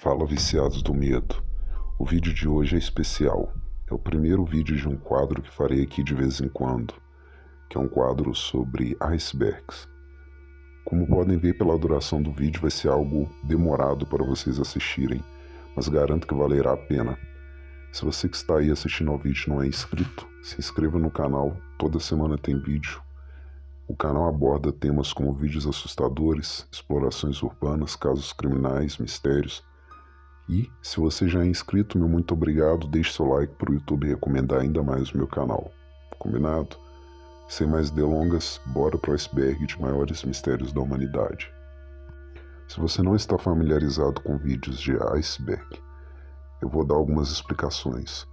Fala, viciados do medo. O vídeo de hoje é especial. É o primeiro vídeo de um quadro que farei aqui de vez em quando, que é um quadro sobre icebergs. Como podem ver pela duração do vídeo, vai ser algo demorado para vocês assistirem, mas garanto que valerá a pena. Se você que está aí assistindo ao vídeo não é inscrito, se inscreva no canal, toda semana tem vídeo. O canal aborda temas como vídeos assustadores, explorações urbanas, casos criminais, mistérios. E, se você já é inscrito, meu muito obrigado, deixe seu like para o YouTube recomendar ainda mais o meu canal. Combinado? Sem mais delongas, bora pro iceberg de maiores mistérios da humanidade. Se você não está familiarizado com vídeos de iceberg, eu vou dar algumas explicações.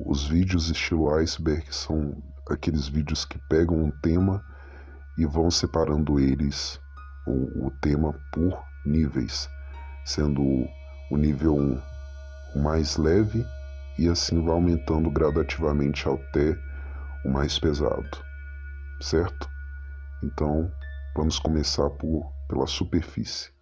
Os vídeos estilo iceberg são aqueles vídeos que pegam um tema e vão separando eles, o tema, por níveis, sendo o nível 1 o mais leve e assim vai aumentando gradativamente até o mais pesado, certo? Então, vamos começar pela superfície.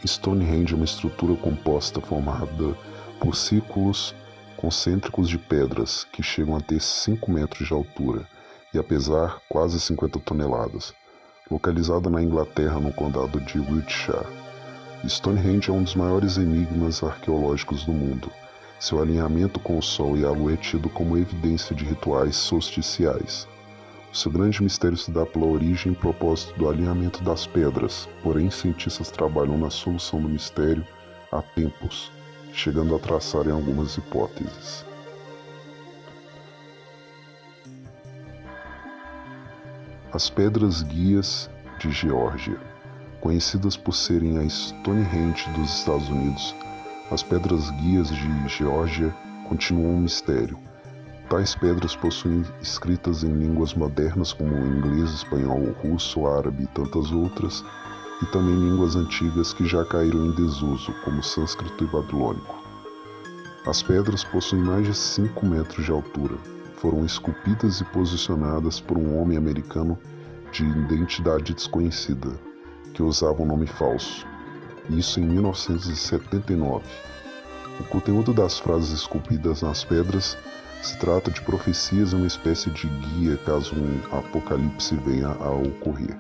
Stonehenge é uma estrutura composta formada por círculos concêntricos de pedras que chegam a ter 5 metros de altura e a pesar quase 50 toneladas. Localizada na Inglaterra, no condado de Wiltshire, Stonehenge é um dos maiores enigmas arqueológicos do mundo. Seu alinhamento com o Sol e a Lua é tido como evidência de rituais solsticiais. Seu grande mistério se dá pela origem e propósito do alinhamento das pedras, porém cientistas trabalham na solução do mistério há tempos, chegando a traçarem algumas hipóteses. As Pedras Guias de Geórgia. Conhecidas por serem a Stonehenge dos Estados Unidos, as Pedras Guias de Geórgia continuam um mistério. Tais pedras possuem escritas em línguas modernas como inglês, espanhol, russo, árabe e tantas outras, e também línguas antigas que já caíram em desuso, como sânscrito e babilônico. As pedras possuem mais de 5 metros de altura. Foram esculpidas e posicionadas por um homem americano de identidade desconhecida, que usava um nome falso, isso em 1979. O conteúdo das frases esculpidas nas pedras se trata de profecias e uma espécie de guia caso um apocalipse venha a ocorrer.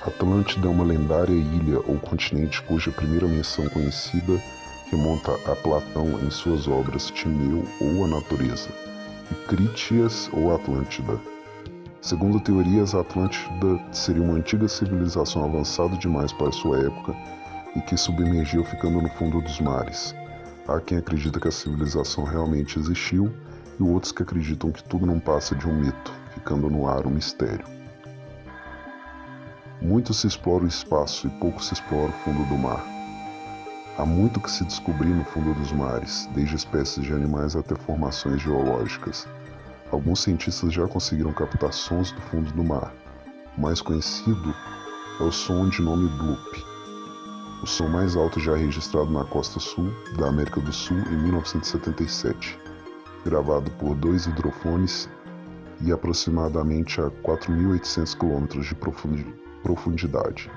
Atlântida é uma lendária ilha ou continente cuja primeira menção conhecida remonta a Platão em suas obras Timeu ou A Natureza, e Critias ou Atlântida. Segundo teorias, a Atlântida seria uma antiga civilização avançada demais para sua época e que submergiu ficando no fundo dos mares. Há quem acredita que a civilização realmente existiu e outros que acreditam que tudo não passa de um mito, ficando no ar um mistério. Muito se explora o espaço e pouco se explora o fundo do mar. Há muito que se descobrir no fundo dos mares, desde espécies de animais até formações geológicas. Alguns cientistas já conseguiram captar sons do fundo do mar. O mais conhecido é o som de nome bloop. O som mais alto já registrado na costa sul da América do Sul em 1977, gravado por 2 hidrofones e aproximadamente a 4.800 km de profundidade.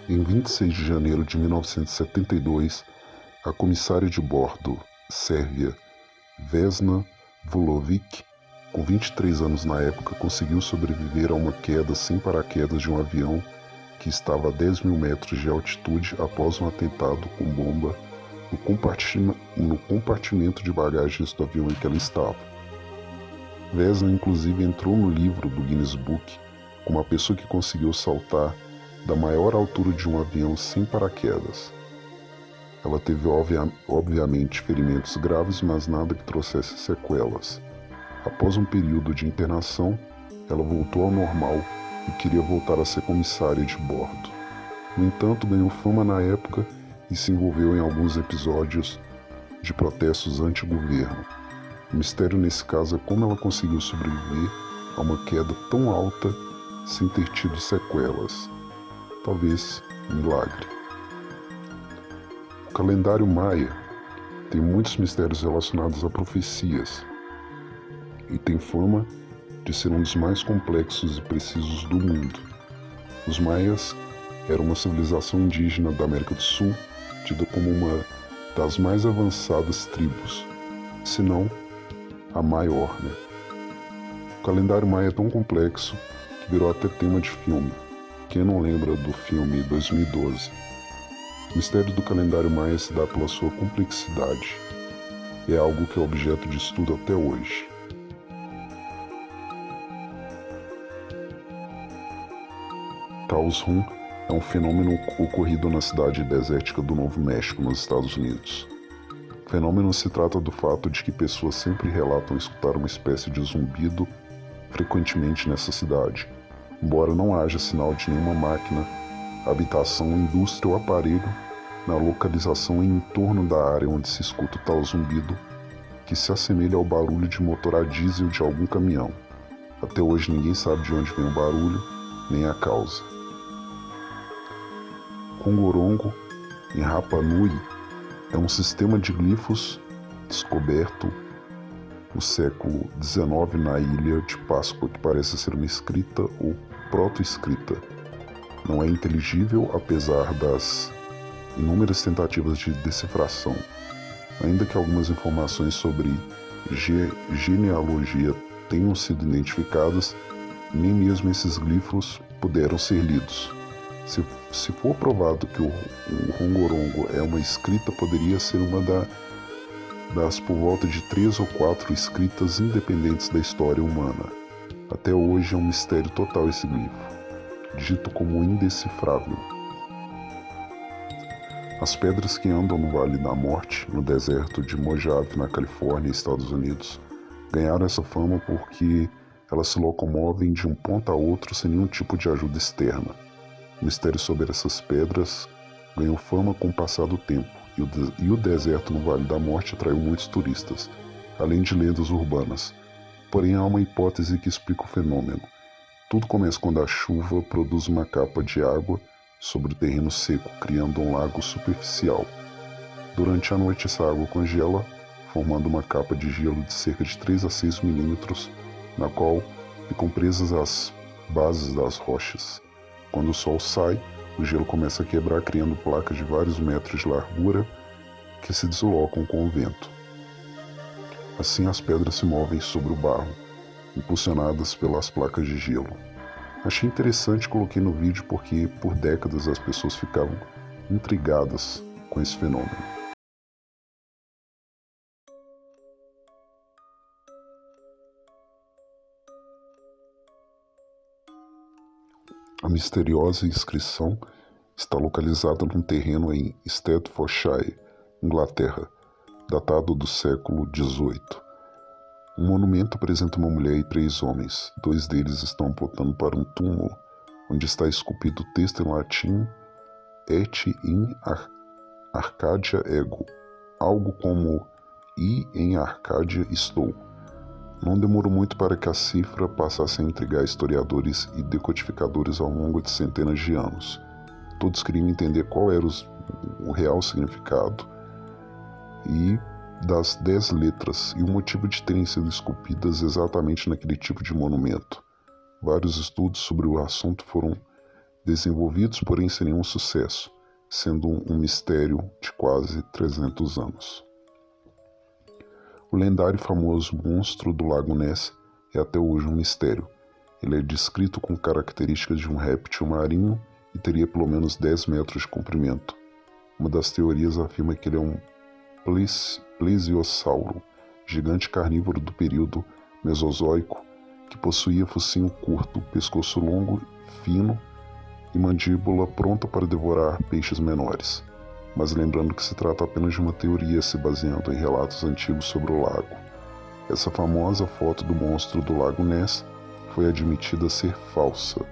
Em 26 de janeiro de 1972, a comissária de bordo, sérvia Vesna Vulovic, com 23 anos na época, conseguiu sobreviver a uma queda sem paraquedas de um avião que estava a 10 mil metros de altitude após um atentado com bomba no compartimento de bagagens do avião em que ela estava. Vesna inclusive entrou no livro do Guinness Book como a pessoa que conseguiu saltar da maior altura de um avião sem paraquedas. Ela teve obviamente ferimentos graves, mas nada que trouxesse sequelas. Após um período de internação, ela voltou ao normal e queria voltar a ser comissária de bordo. No entanto, ganhou fama na época e se envolveu em alguns episódios de protestos anti-governo. O mistério nesse caso é como ela conseguiu sobreviver a uma queda tão alta sem ter tido sequelas. Talvez um milagre. O calendário maia tem muitos mistérios relacionados a profecias e tem fama de ser um dos mais complexos e precisos do mundo. Os maias eram uma civilização indígena da América do Sul, tida como uma das mais avançadas tribos, se não a maior, né? O calendário maia é tão complexo que virou até tema de filme. Quem não lembra do filme 2012? O mistério do calendário maia se dá pela sua complexidade. É algo que é objeto de estudo até hoje. Taos Rum é um fenômeno ocorrido na cidade desértica do Novo México, nos Estados Unidos. O fenômeno se trata do fato de que pessoas sempre relatam escutar uma espécie de zumbido frequentemente nessa cidade, embora não haja sinal de nenhuma máquina, habitação, indústria ou aparelho na localização em torno da área onde se escuta o tal zumbido, que se assemelha ao barulho de motor a diesel de algum caminhão. Até hoje ninguém sabe de onde vem o barulho, nem a causa. Rongorongo, em Rapa Nui, é um sistema de glifos descoberto no século XIX na ilha de Páscoa, que parece ser uma escrita ou proto-escrita. Não é inteligível, apesar das inúmeras tentativas de decifração. Ainda que algumas informações sobre genealogia tenham sido identificadas, nem mesmo esses glifos puderam ser lidos. Se for provado que o Rongorongo é uma escrita, poderia ser uma das por volta de 3 ou 4 escritas independentes da história humana. Até hoje é um mistério total esse glifo, dito como indecifrável. As pedras que andam no Vale da Morte, no deserto de Mojave, na Califórnia, Estados Unidos, ganharam essa fama porque elas se locomovem de um ponto a outro sem nenhum tipo de ajuda externa. O mistério sobre essas pedras ganhou fama com o passar do tempo, e o deserto no Vale da Morte atraiu muitos turistas, além de lendas urbanas. Porém, há uma hipótese que explica o fenômeno. Tudo começa quando a chuva produz uma capa de água sobre o terreno seco, criando um lago superficial. Durante a noite, essa água congela, formando uma capa de gelo de cerca de 3 a 6 milímetros, na qual ficam presas as bases das rochas. Quando o sol sai, o gelo começa a quebrar, criando placas de vários metros de largura que se deslocam com o vento. Assim, as pedras se movem sobre o barro, impulsionadas pelas placas de gelo. Achei interessante e coloquei no vídeo porque por décadas as pessoas ficavam intrigadas com esse fenômeno. A misteriosa inscrição está localizada num terreno em Staffordshire, Inglaterra, datado do século XVIII. Um monumento apresenta uma mulher e 3 homens. 2 deles estão apontando para um túmulo, onde está esculpido o texto em latim Et in Arcadia ego, algo como E em Arcádia estou. Não demorou muito para que a cifra passasse a intrigar historiadores e decodificadores ao longo de centenas de anos. Todos queriam entender qual era o real significado e das 10 letras e o motivo de terem sido esculpidas exatamente naquele tipo de monumento. Vários estudos sobre o assunto foram desenvolvidos, porém sem nenhum sucesso, sendo um mistério de quase 300 anos. O lendário e famoso monstro do Lago Ness é até hoje um mistério. Ele é descrito com características de um réptil marinho e teria pelo menos 10 metros de comprimento. Uma das teorias afirma que ele é um plesiosauro, gigante carnívoro do período Mesozoico, que possuía focinho curto, pescoço longo, fino e mandíbula pronta para devorar peixes menores. mas lembrando que se trata apenas de uma teoria se baseando em relatos antigos sobre o lago. Essa famosa foto do monstro do Lago Ness foi admitida ser falsa,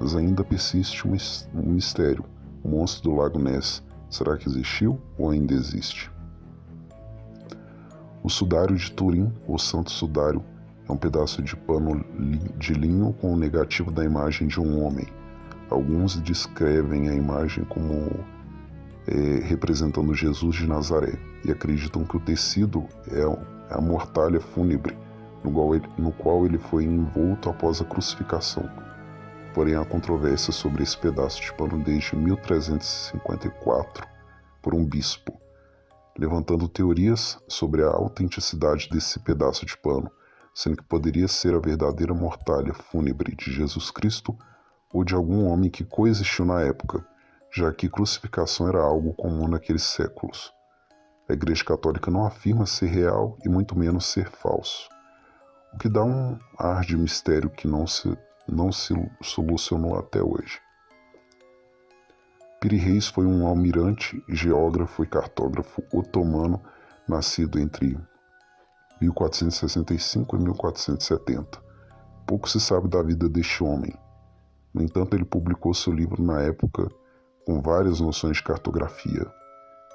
mas ainda persiste um mistério. O monstro do Lago Ness, será que existiu ou ainda existe? O sudário de Turim, ou Santo Sudário, é um pedaço de pano de linho com o negativo da imagem de um homem. Alguns descrevem a imagem como representando Jesus de Nazaré e acreditam que o tecido é a mortalha fúnebre no qual ele foi envolto após a crucificação. Porém, há controvérsia sobre esse pedaço de pano desde 1354 por um bispo, levantando teorias sobre a autenticidade desse pedaço de pano, sendo que poderia ser a verdadeira mortalha fúnebre de Jesus Cristo ou de algum homem que coexistiu na época, já que crucificação era algo comum naqueles séculos. A Igreja Católica não afirma ser real e muito menos ser falso, o que dá um ar de mistério que não se solucionou até hoje. Piri Reis foi um almirante, geógrafo e cartógrafo otomano nascido entre 1465 e 1470. Pouco se sabe da vida deste homem. No entanto, ele publicou seu livro na época com várias noções de cartografia.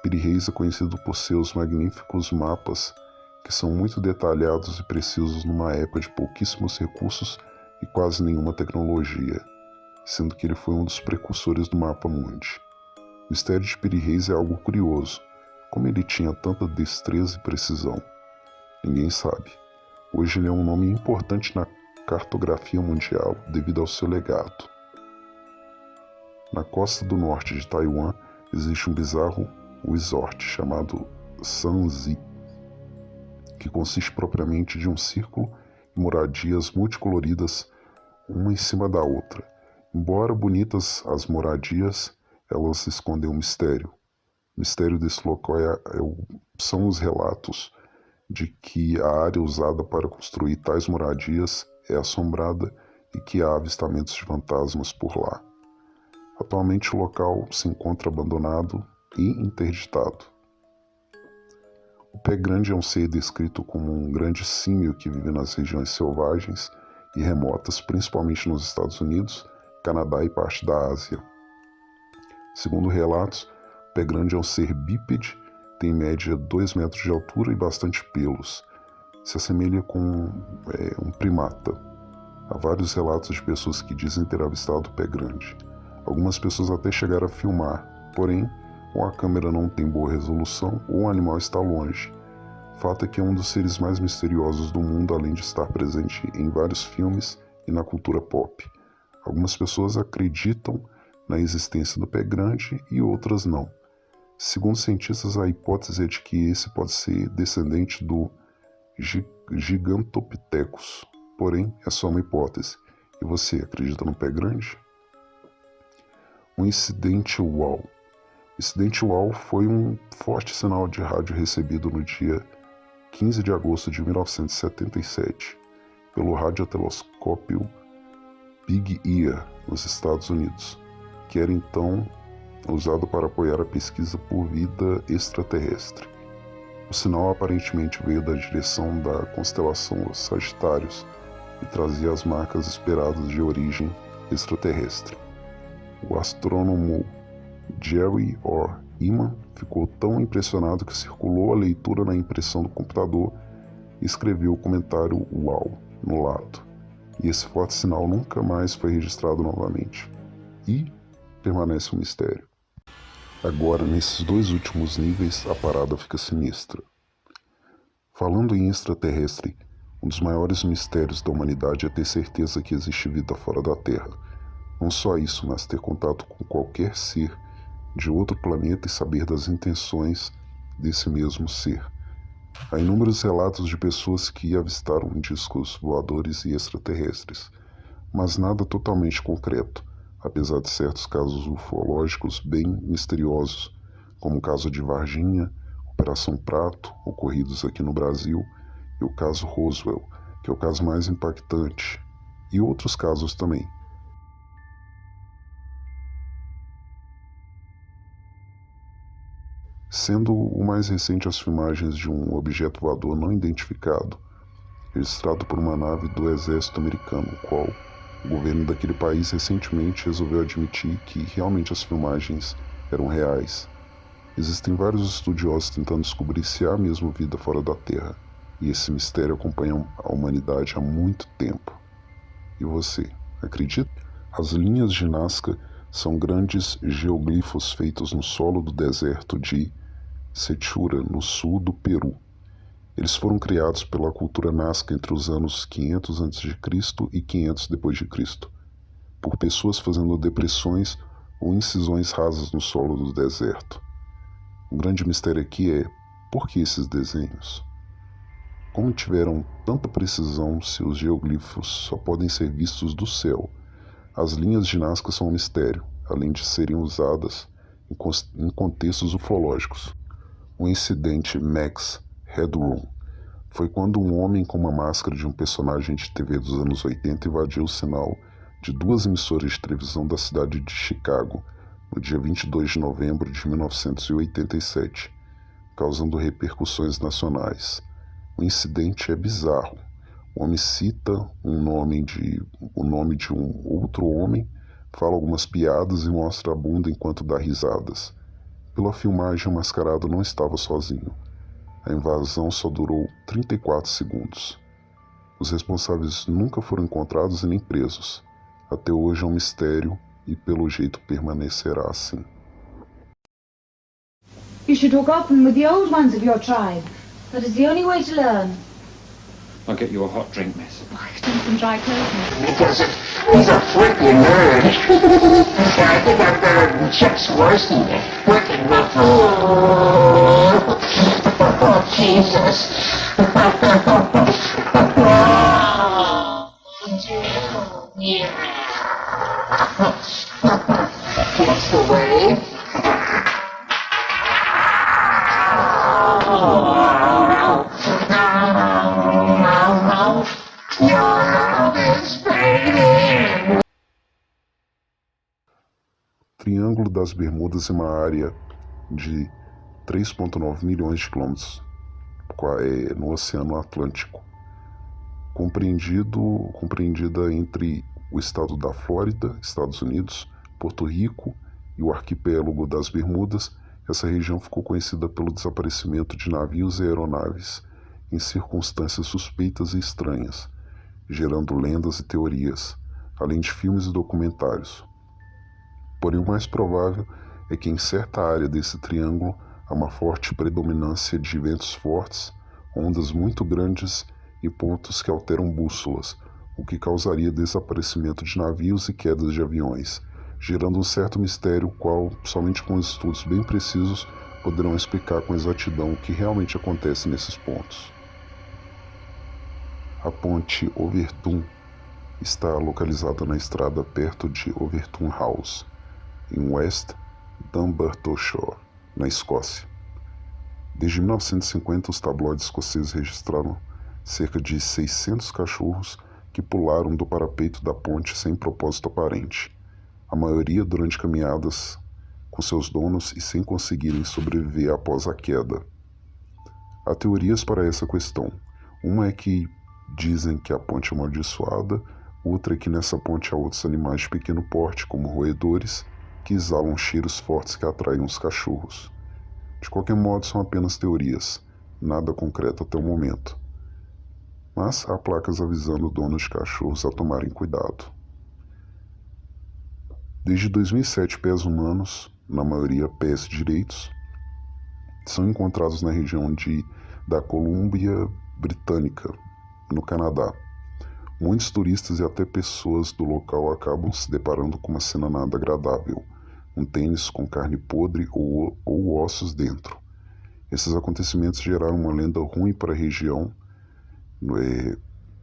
Piri Reis é conhecido por seus magníficos mapas, que são muito detalhados e precisos numa época de pouquíssimos recursos e quase nenhuma tecnologia, sendo que ele foi um dos precursores do mapa mundi. O mistério de Piri Reis é algo curioso, como ele tinha tanta destreza e precisão. Ninguém sabe. Hoje ele é um nome importante na cartografia mundial devido ao seu legado. Na costa do norte de Taiwan existe um bizarro resort chamado Sanzi, que consiste propriamente de um círculo e moradias multicoloridas uma em cima da outra. Embora bonitas as moradias, elas escondem um mistério. O mistério desse local são os relatos de que a área usada para construir tais moradias é assombrada e que há avistamentos de fantasmas por lá. Atualmente o local se encontra abandonado e interditado. O pé grande é um ser descrito como um grande símio que vive nas regiões selvagens e remotas, principalmente nos Estados Unidos, Canadá e parte da Ásia. Segundo relatos, o pé grande é um ser bípede, tem em média 2 metros de altura e bastante pelos. Se assemelha com um primata. Há vários relatos de pessoas que dizem ter avistado o pé grande. Algumas pessoas até chegaram a filmar, porém, ou a câmera não tem boa resolução ou o animal está longe. O fato é que é um dos seres mais misteriosos do mundo, além de estar presente em vários filmes e na cultura pop. Algumas pessoas acreditam na existência do pé grande e outras não. Segundo cientistas, a hipótese é de que esse pode ser descendente do Gigantopithecus. Porém, é só uma hipótese. E você acredita no pé grande? Um incidente UAU. O incidente UAU foi um forte sinal de rádio recebido no dia 15 de agosto de 1977 pelo radiotelescópio Big Ear, nos Estados Unidos, que era então usado para apoiar a pesquisa por vida extraterrestre. O sinal aparentemente veio da direção da constelação Sagitários e trazia as marcas esperadas de origem extraterrestre. O astrônomo Jerry Orr Iman ficou tão impressionado que circulou a leitura na impressão do computador e escreveu o comentário "Uau" no lado. E esse forte sinal nunca mais foi registrado novamente. E permanece um mistério. Agora, nesses 2 últimos níveis, a parada fica sinistra. Falando em extraterrestre, um dos maiores mistérios da humanidade é ter certeza que existe vida fora da Terra. Não só isso, mas ter contato com qualquer ser de outro planeta e saber das intenções desse mesmo ser. Há inúmeros relatos de pessoas que avistaram discos voadores e extraterrestres, mas nada totalmente concreto, apesar de certos casos ufológicos bem misteriosos, como o caso de Varginha, Operação Prato, ocorridos aqui no Brasil, e o caso Roswell, que é o caso mais impactante, e outros casos também. sendo o mais recente as filmagens de um objeto voador não identificado, registrado por uma nave do exército americano, o qual o governo daquele país recentemente resolveu admitir que realmente as filmagens eram reais. Existem vários estudiosos tentando descobrir se há mesmo vida fora da Terra, e esse mistério acompanha a humanidade há muito tempo. E você, acredita? As linhas de Nazca são grandes geoglifos feitos no solo do deserto de Sechura, no sul do Peru. Eles foram criados pela cultura Nazca entre os anos 500 a.C. e 500 d.C., por pessoas fazendo depressões ou incisões rasas no solo do deserto. O grande mistério aqui é: por que esses desenhos? Como tiveram tanta precisão se os geoglifos só podem ser vistos do céu? As linhas de Nazca são um mistério, além de serem usadas em contextos ufológicos. O incidente Max Headroom foi quando um homem com uma máscara de um personagem de TV dos anos 80 invadiu o sinal de duas emissoras de televisão da cidade de Chicago no dia 22 de novembro de 1987, causando repercussões nacionais. O incidente é bizarro. O homem cita o nome de um outro homem, fala algumas piadas e mostra a bunda enquanto dá risadas. Pela filmagem, o mascarado não estava sozinho. A invasão só durou 34 segundos. Os responsáveis nunca foram encontrados e nem presos. Até hoje é um mistério e pelo jeito permanecerá assim. You should talk often with the old ones of your tribe. That is the only way to learn. I'll get you a hot drink, miss. Oh, drink some dry clothes. Because he's a freaking nerd. I think I'm gonna check worse than a freaking oh, Jesus. Yeah. That's the way. Triângulo das Bermudas é uma área de 3,9 milhões de quilômetros no Oceano Atlântico, compreendida entre o estado da Flórida, Estados Unidos, Porto Rico e o arquipélago das Bermudas. Essa região ficou conhecida pelo desaparecimento de navios e aeronaves em circunstâncias suspeitas e estranhas, gerando lendas e teorias, além de filmes e documentários. Porém, o mais provável é que em certa área desse triângulo há uma forte predominância de ventos fortes, ondas muito grandes e pontos que alteram bússolas, o que causaria desaparecimento de navios e quedas de aviões, gerando um certo mistério, qual somente com estudos bem precisos poderão explicar com exatidão o que realmente acontece nesses pontos. A ponte Overtoun está localizada na estrada perto de Overtoun House, em West Dunbartonshire, na Escócia. Desde 1950, os tabloides escoceses registraram cerca de 600 cachorros que pularam do parapeito da ponte sem propósito aparente, a maioria durante caminhadas com seus donos e sem conseguirem sobreviver após a queda. Há teorias para essa questão. Uma é que dizem que a ponte é amaldiçoada, outra é que nessa ponte há outros animais de pequeno porte, como roedores, que exalam cheiros fortes que atraem os cachorros. De qualquer modo, são apenas teorias, nada concreto até o momento. Mas há placas avisando donos de cachorros a tomarem cuidado. Desde 2007, pés humanos, na maioria pés direitos, são encontrados na região da Colômbia Britânica, no Canadá. Muitos turistas e até pessoas do local acabam se deparando com uma cena nada agradável, um tênis com carne podre ou ossos dentro. Esses acontecimentos geraram uma lenda ruim para a região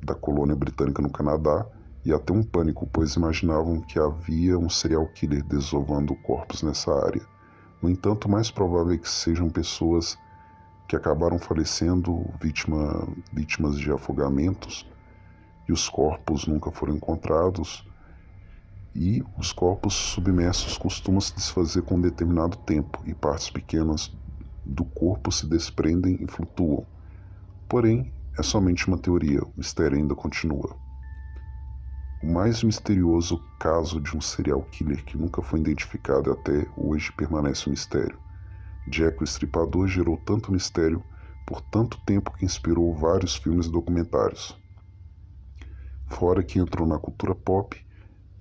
da colônia britânica no Canadá e até um pânico, pois imaginavam que havia um serial killer desovando corpos nessa área. No entanto, o mais provável é que sejam pessoas que acabaram falecendo vítimas de afogamentos, e os corpos nunca foram encontrados, e os corpos submersos costumam se desfazer com um determinado tempo, e partes pequenas do corpo se desprendem e flutuam. Porém, é somente uma teoria, o mistério ainda continua. O mais misterioso caso de um serial killer que nunca foi identificado até hoje permanece um mistério. Jack o Estripador gerou tanto mistério por tanto tempo que inspirou vários filmes e documentários. Fora que entrou na cultura pop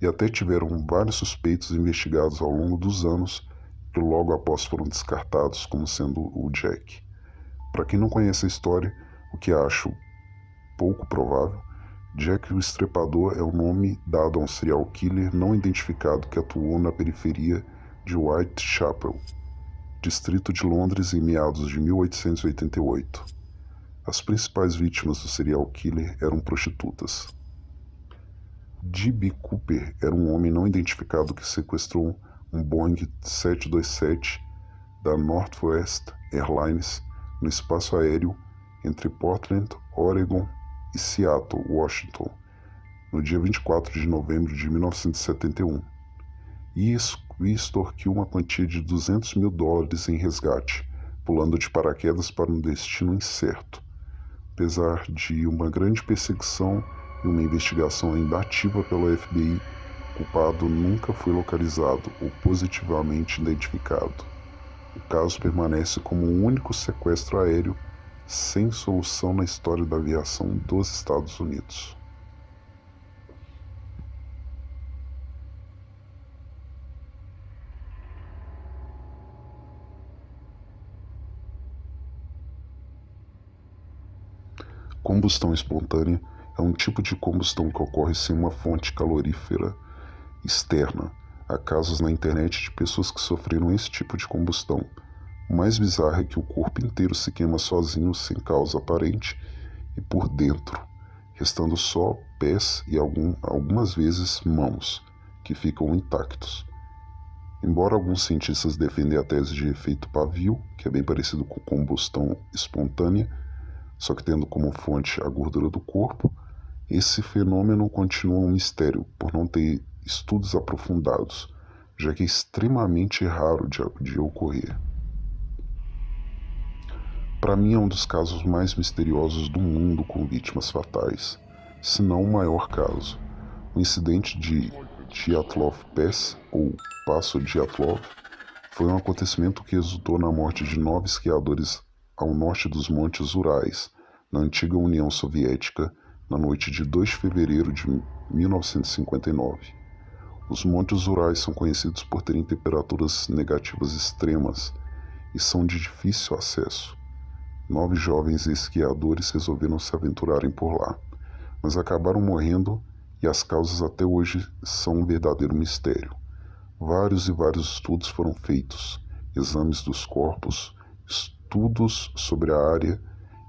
e até tiveram vários suspeitos investigados ao longo dos anos que logo após foram descartados como sendo o Jack. Para quem não conhece a história, o que acho pouco provável, Jack o Estripador é o nome dado a um serial killer não identificado que atuou na periferia de Whitechapel, distrito de Londres, em meados de 1888. As principais vítimas do serial killer eram prostitutas. D.B. Cooper era um homem não identificado que sequestrou um Boeing 727 da Northwest Airlines no espaço aéreo entre Portland, Oregon e Seattle, Washington, no dia 24 de novembro de 1971, e extorquiu uma quantia de $200 mil em resgate, pulando de paraquedas para um destino incerto. Apesar de uma grande perseguição e uma investigação ainda ativa pelo FBI, o culpado nunca foi localizado ou positivamente identificado. O caso permanece como o único sequestro aéreo sem solução na história da aviação dos Estados Unidos. Combustão espontânea é um tipo de combustão que ocorre sem uma fonte calorífera externa. Há casos na internet de pessoas que sofreram esse tipo de combustão. O mais bizarro é que o corpo inteiro se queima sozinho, sem causa aparente, e por dentro, restando só pés e algumas vezes mãos, que ficam intactos. Embora alguns cientistas defendem a tese de efeito pavio, que é bem parecido com combustão espontânea, só que tendo como fonte a gordura do corpo, esse fenômeno continua um mistério por não ter estudos aprofundados, já que é extremamente raro de ocorrer. Para mim é um dos casos mais misteriosos do mundo com vítimas fatais, se não o maior caso. O incidente de Dyatlov Pass, ou Passo Dyatlov, foi um acontecimento que resultou na morte de 9 esquiadores ao norte dos Montes Urais, na antiga União Soviética, na noite de 2 de fevereiro de 1959. Os Montes Urais são conhecidos por terem temperaturas negativas extremas e são de difícil acesso. 9 jovens esquiadores resolveram se aventurarem por lá, mas acabaram morrendo e as causas até hoje são um verdadeiro mistério. Vários estudos foram feitos, exames dos corpos, estudos sobre a área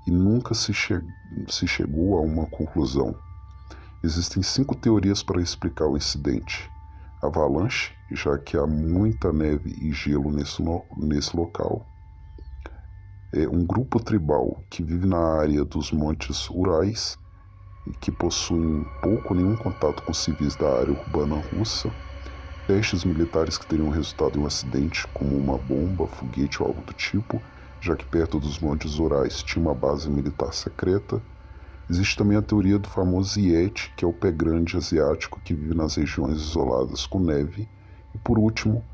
e nunca se chegou a uma conclusão. Existem 5 teorias para explicar o incidente. Avalanche, já que há muita neve e gelo nesse local. Um grupo tribal que vive na área dos Montes Urais e que possuem pouco ou nenhum contato com civis da área urbana russa. Testes militares que teriam resultado em um acidente, como uma bomba, foguete ou algo do tipo, já que perto dos Montes Urais tinha uma base militar secreta. Existe também a teoria do famoso Yeti, que é o pé grande asiático que vive nas regiões isoladas com neve. E por último,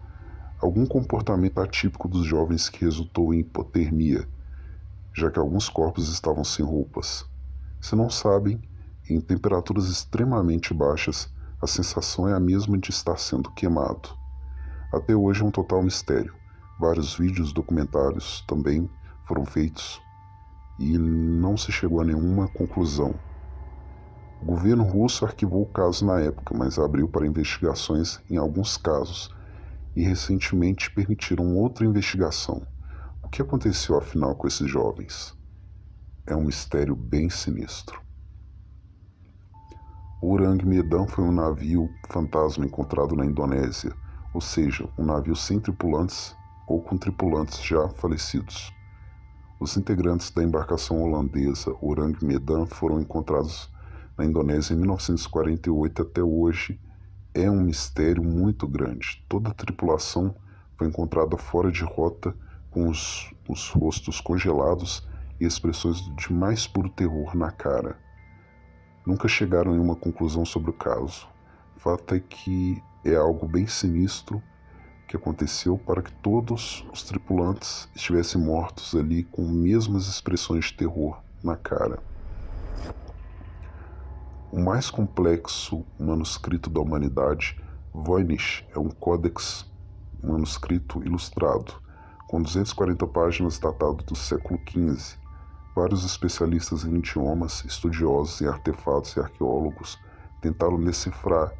algum comportamento atípico dos jovens que resultou em hipotermia, já que alguns corpos estavam sem roupas. Se não sabem, em temperaturas extremamente baixas, a sensação é a mesma de estar sendo queimado. Até hoje é um total mistério. Vários vídeos documentários também foram feitos e não se chegou a nenhuma conclusão. O governo russo arquivou o caso na época, mas abriu para investigações em alguns casos e recentemente permitiram outra investigação. O que aconteceu afinal com esses jovens? É um mistério bem sinistro. O Orang Medan foi um navio fantasma encontrado na Indonésia, ou seja, um navio sem tripulantes ou com tripulantes já falecidos. Os integrantes da embarcação holandesa Orang Medan foram encontrados na Indonésia em 1948 até hoje. É um mistério muito grande. Toda a tripulação foi encontrada fora de rota, com os rostos congelados e expressões de mais puro terror na cara. Nunca chegaram em uma conclusão sobre o caso. O fato é que é algo bem sinistro que aconteceu para que todos os tripulantes estivessem mortos ali com mesmas expressões de terror na cara. O mais complexo manuscrito da humanidade, Voynich, é um códex manuscrito ilustrado, com 240 páginas, datado do século XV. Vários especialistas em idiomas, estudiosos em artefatos e arqueólogos tentaram decifrar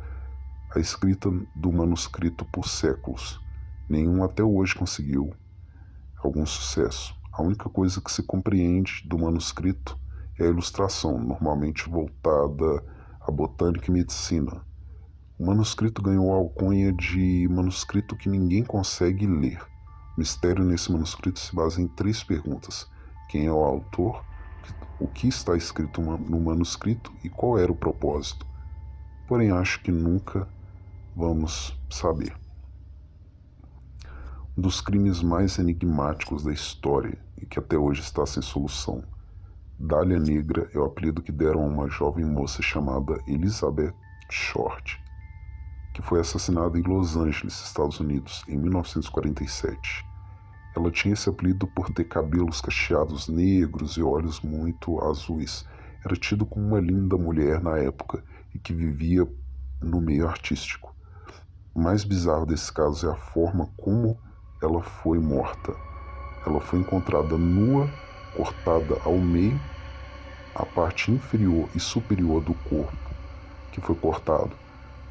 a escrita do manuscrito por séculos. Nenhum até hoje conseguiu algum sucesso. A única coisa que se compreende do manuscrito é a ilustração, normalmente voltada à botânica e medicina. O manuscrito ganhou a alcunha de manuscrito que ninguém consegue ler. O mistério nesse manuscrito se baseia em 3 perguntas: quem é o autor, o que está escrito no manuscrito e qual era o propósito. Porém, acho que nunca vamos saber. Um dos crimes mais enigmáticos da história e que até hoje está sem solução. Dália Negra é o apelido que deram a uma jovem moça chamada Elizabeth Short, que foi assassinada em Los Angeles, Estados Unidos, em 1947. Ela tinha esse apelido por ter cabelos cacheados negros e olhos muito azuis. Era tido como uma linda mulher na época e que vivia no meio artístico. O mais bizarro desse caso é a forma como ela foi morta. Ela foi encontrada nua, cortada ao meio, a parte inferior e superior do corpo que foi cortado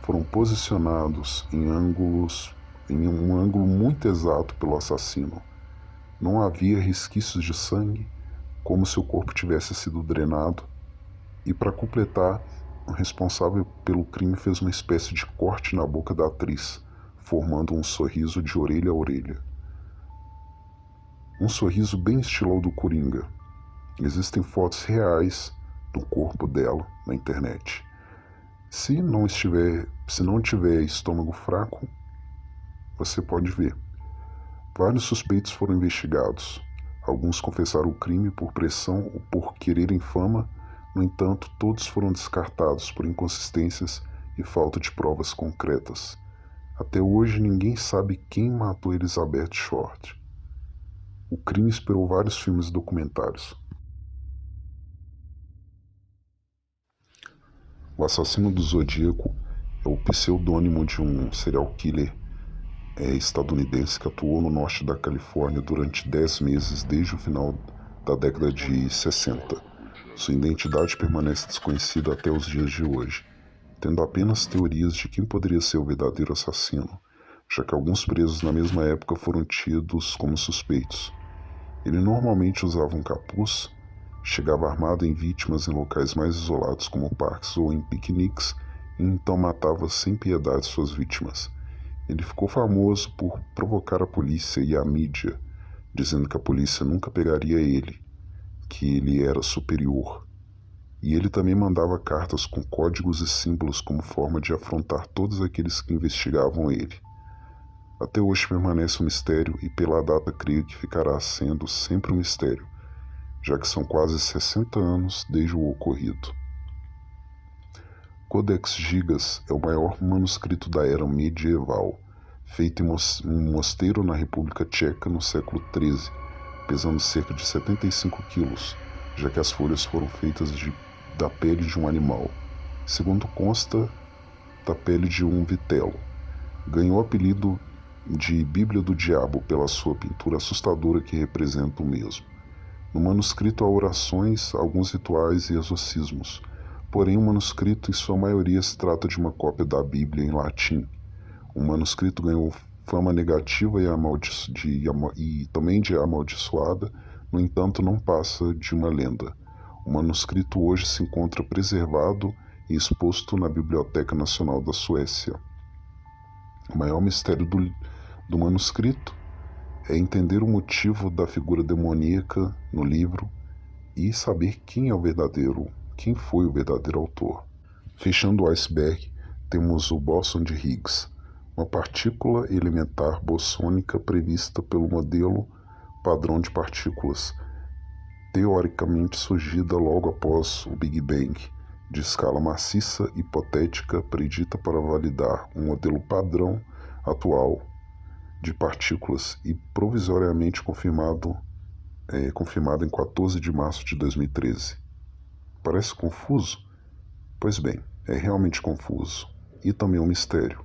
foram posicionados em um ângulo muito exato pelo assassino. Não havia resquícios de sangue, como se o corpo tivesse sido drenado, e para completar, o responsável pelo crime fez uma espécie de corte na boca da atriz, formando um sorriso de orelha a orelha. Um sorriso bem estilo ao do Coringa. Existem fotos reais do corpo dela na internet. Se não tiver estômago fraco, você pode ver. Vários suspeitos foram investigados. Alguns confessaram o crime por pressão ou por quererem fama. No entanto, todos foram descartados por inconsistências e falta de provas concretas. Até hoje, ninguém sabe quem matou Elizabeth Short. O crime inspirou vários filmes e documentários. O Assassino do Zodíaco é o pseudônimo de um serial killer estadunidense que atuou no norte da Califórnia durante 10 meses desde o final da década de 60. Sua identidade permanece desconhecida até os dias de hoje, tendo apenas teorias de quem poderia ser o verdadeiro assassino, já que alguns presos na mesma época foram tidos como suspeitos. Ele normalmente usava um capuz, chegava armado em vítimas em locais mais isolados como parques ou em piqueniques e então matava sem piedade suas vítimas. Ele ficou famoso por provocar a polícia e a mídia, dizendo que a polícia nunca pegaria ele, que ele era superior. E ele também mandava cartas com códigos e símbolos como forma de afrontar todos aqueles que investigavam ele. Até hoje permanece um mistério e pela data creio que ficará sendo sempre um mistério, já que são quase 60 anos desde o ocorrido. Codex Gigas é o maior manuscrito da era medieval, feito em um mosteiro na República Tcheca no século XIII, pesando cerca de 75 quilos, já que as folhas foram feitas da pele de um animal, segundo consta, da pele de um vitelo. Ganhou o apelido de Bíblia do Diabo pela sua pintura assustadora que representa o mesmo. No manuscrito há orações, alguns rituais e exorcismos, porém o manuscrito em sua maioria se trata de uma cópia da Bíblia em latim. O manuscrito ganhou fama negativa e também de amaldiçoada, no entanto não passa de uma lenda. O manuscrito hoje se encontra preservado e exposto na Biblioteca Nacional da Suécia. O maior mistério do manuscrito é entender o motivo da figura demoníaca no livro e saber quem foi o verdadeiro autor. Fechando o iceberg, temos o bóson de Higgs, uma partícula elementar bossônica prevista pelo modelo padrão de partículas, teoricamente surgida logo após o Big Bang, de escala maciça hipotética predita para validar um modelo padrão atual de partículas e provisoriamente confirmado em 14 de março de 2013. Parece confuso? Pois bem, é realmente confuso e também um mistério.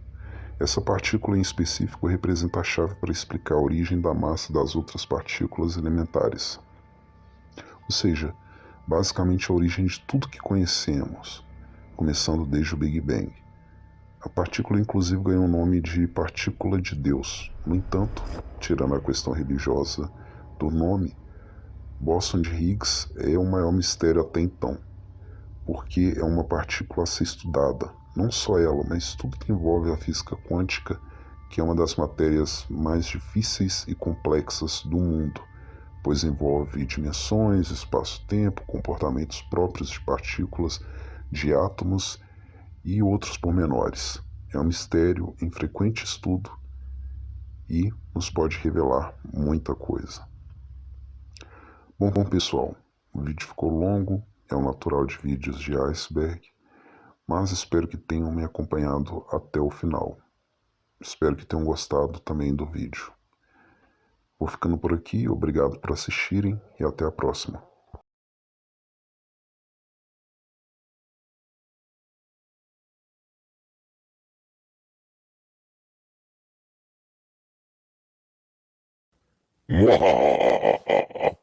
Essa partícula em específico representa a chave para explicar a origem da massa das outras partículas elementares. Ou seja, basicamente a origem de tudo que conhecemos, começando desde o Big Bang. A partícula inclusive ganhou o nome de partícula de Deus. No entanto, tirando a questão religiosa do nome, bóson de Higgs é o maior mistério até então, porque é uma partícula a ser estudada, não só ela, mas tudo que envolve a física quântica, que é uma das matérias mais difíceis e complexas do mundo, pois envolve dimensões, espaço-tempo, comportamentos próprios de partículas, de átomos e outros pormenores. É um mistério em frequente estudo e nos pode revelar muita coisa. Bom, pessoal, o vídeo ficou longo, é o natural de vídeos de iceberg, mas espero que tenham me acompanhado até o final. Espero que tenham gostado também do vídeo. Vou ficando por aqui, obrigado por assistirem e até a próxima. Mwahaha!